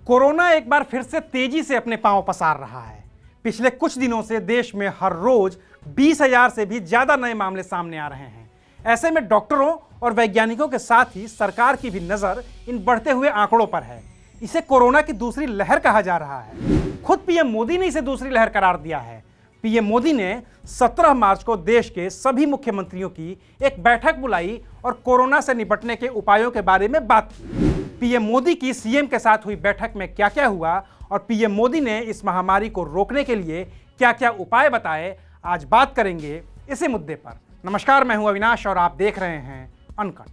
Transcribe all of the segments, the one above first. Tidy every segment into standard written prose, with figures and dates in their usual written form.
Corona एक बार फिर से तेजी से अपने पांव पसार रहा है। पिछले कुछ दिनों से देश में हर रोज 20,000 से भी ज्यादा नए मामले सामने आ रहे हैं। ऐसे में डॉक्टरों और वैज्ञानिकों के साथ ही सरकार की भी नजर इन बढ़ते हुए आंकड़ों पर है। इसे कोरोना की दूसरी लहर कहा जा रहा है। खुद पीएम मोदी ने इसे दूसरी लहर करार दिया है। पीएम मोदी ने 17 मार्च को देश के सभी मुख्यमंत्रियों की एक बैठक बुलाई और कोरोना से निपटने के उपायों के बारे में बात की। पीएम मोदी की सीएम के साथ हुई बैठक में क्या क्या हुआ और पीएम मोदी ने इस महामारी को रोकने के लिए क्या क्या उपाय बताए, आज बात करेंगे इसी मुद्दे पर। नमस्कार, मैं हूं अविनाश और आप देख रहे हैं अनकट।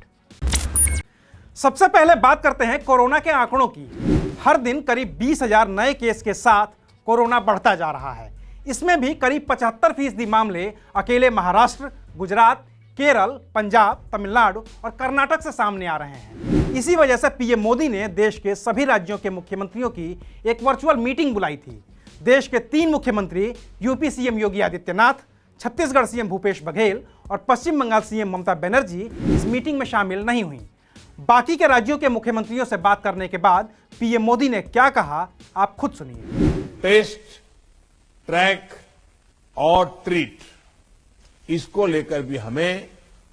सबसे पहले बात करते हैं कोरोना के आंकड़ों की। हर दिन करीब 20,000 नए केस के साथ कोरोना बढ़ता जा रहा है। इसमें भी करीब 75% मामले अकेले महाराष्ट्र, गुजरात, केरल, पंजाब, तमिलनाडु और कर्नाटक से सामने आ रहे हैं। इसी वजह से पीएम मोदी ने देश के सभी राज्यों के मुख्यमंत्रियों की एक वर्चुअल मीटिंग बुलाई थी। देश के 3 मुख्यमंत्री UP CM Yogi Adityanath, Chhattisgarh CM Bhupesh Baghel और पश्चिम बंगाल सीएम ममता बनर्जी इस मीटिंग में शामिल नहीं हुई। बाकी के राज्यों के मुख्यमंत्रियों से बात करने के बाद पीएम मोदी ने क्या कहा, आप खुद सुनिए। टेस्ट, ट्रैक और ट्रीट, इसको लेकर भी हमें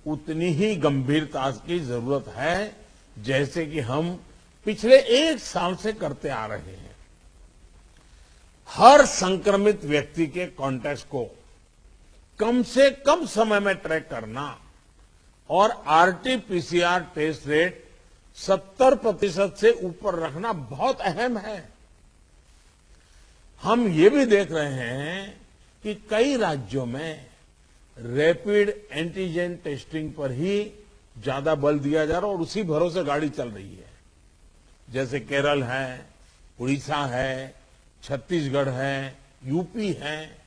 उतनी ही गंभीरता की जरूरत है जैसे कि हम पिछले 1 साल से करते आ रहे हैं। हर संक्रमित व्यक्ति के कॉन्टैक्ट को कम से कम समय में ट्रैक करना और आरटी-पीसीआर टेस्ट रेट 70% से ऊपर रखना बहुत अहम है। हम ये भी देख रहे हैं कि कई राज्यों में रैपिड एंटीजन टेस्टिंग पर ही ज्यादा बल दिया जा रहा है और उसी भरोसे गाड़ी चल रही है। जैसे केरल है, उड़ीसा है, छत्तीसगढ़ है, यूपी है।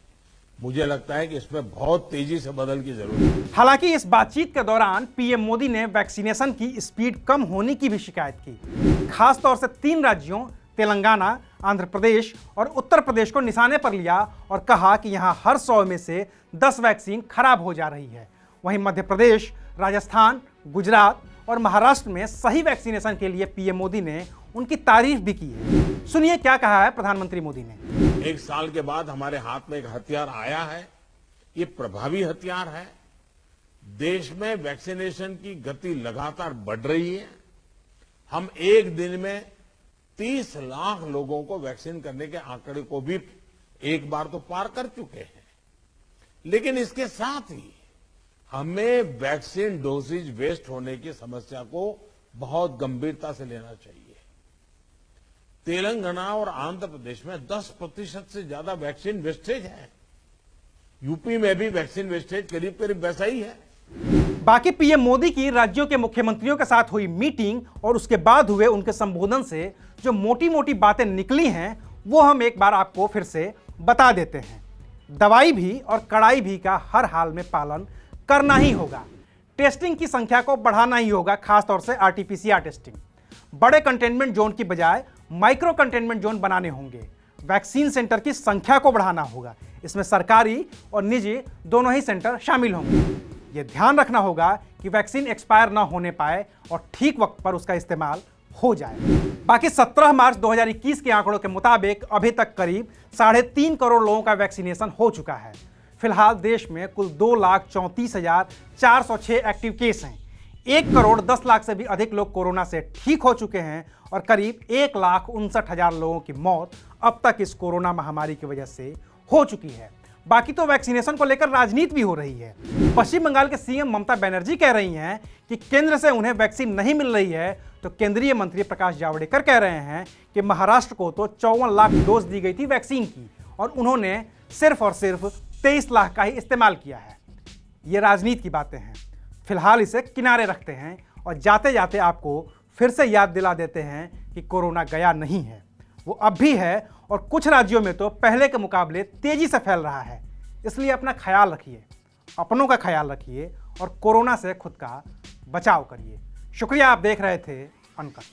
मुझे लगता है कि इसमें बहुत तेजी से बदल की जरूरत है। हालांकि इस बातचीत के दौरान पीएम मोदी ने वैक्सीनेशन की स्पीड कम होने की भी शिकायत की। खासतौर से 3 राज्यों तेलंगाना, आंध्र प्रदेश और उत्तर प्रदेश को निशाने पर लिया और कहा कि यहां हर 100 में से 10 वैक्सीन खराब हो जा रही है। वहीं मध्य प्रदेश, राजस्थान, गुजरात और महाराष्ट्र में सही वैक्सीनेशन के लिए पीएम मोदी ने उनकी तारीफ भी की है। सुनिए क्या कहा है प्रधानमंत्री मोदी ने। 1 साल के बाद हमारे हाथ में एक हथियार आया है। ये प्रभावी हथियार है। देश में वैक्सीनेशन की गति लगातार बढ़ रही है। हम एक दिन में 30 लाख लोगों को वैक्सीन करने के आंकड़े को भी एक बार तो पार कर चुके हैं। लेकिन इसके साथ ही हमें वैक्सीन डोसेज वेस्ट होने की समस्या को बहुत गंभीरता से लेना चाहिए। तेलंगाना और आंध्र प्रदेश में 10% से ज्यादा वैक्सीन वेस्टेज है। यूपी में भी वैक्सीन वेस्टेज करीब करीब वैसा ही है। बाकी पीएम मोदी की राज्यों के मुख्यमंत्रियों के साथ हुई मीटिंग और उसके बाद हुए उनके संबोधन से जो मोटी मोटी बातें निकली हैं, वो हम एक बार आपको फिर से बता देते हैं। दवाई भी और कड़ाई भी का हर हाल में पालन करना ही होगा। टेस्टिंग की संख्या को बढ़ाना ही होगा, खासतौर से आरटी-पीसीआर टेस्टिंग। बड़े कंटेनमेंट जोन की बजाय माइक्रो कंटेनमेंट जोन बनाने होंगे। वैक्सीन सेंटर की संख्या को बढ़ाना होगा। इसमें सरकारी और निजी दोनों ही सेंटर शामिल होंगे। यह ध्यान रखना होगा कि वैक्सीन एक्सपायर ना होने पाए और ठीक वक्त पर उसका इस्तेमाल हो जाए। बाकी 17 मार्च 2021 के आंकड़ों के मुताबिक अभी तक करीब 3.5 करोड़ लोगों का वैक्सीनेशन हो चुका है। फिलहाल देश में कुल 2,34,406 एक्टिव केस हैं। 1 करोड़ 10 लाख से भी अधिक लोग कोरोना से ठीक हो चुके हैं और करीब 1,59,000 लोगों की मौत अब तक इस कोरोना महामारी की वजह से हो चुकी है। बाकी तो वैक्सीनेशन को लेकर राजनीति भी हो रही है। पश्चिम बंगाल के सीएम ममता बनर्जी कह रही हैं कि केंद्र से उन्हें वैक्सीन नहीं मिल रही है, तो केंद्रीय मंत्री प्रकाश जावड़ेकर कह रहे हैं कि महाराष्ट्र को तो 54 लाख डोज दी गई थी वैक्सीन की और उन्होंने सिर्फ और सिर्फ 23 लाख का ही इस्तेमाल किया है। ये राजनीति की बातें हैं। फिलहाल इसे किनारे रखते हैं और जाते जाते आपको फिर से याद दिला देते हैं कि कोरोना गया नहीं है, वो अब भी है और कुछ राज्यों में तो पहले के मुकाबले तेजी से फैल रहा है। इसलिए अपना ख्याल रखिए, अपनों का ख्याल रखिए और कोरोना से खुद का बचाव करिए। शुक्रिया, आप देख रहे थे अनकट।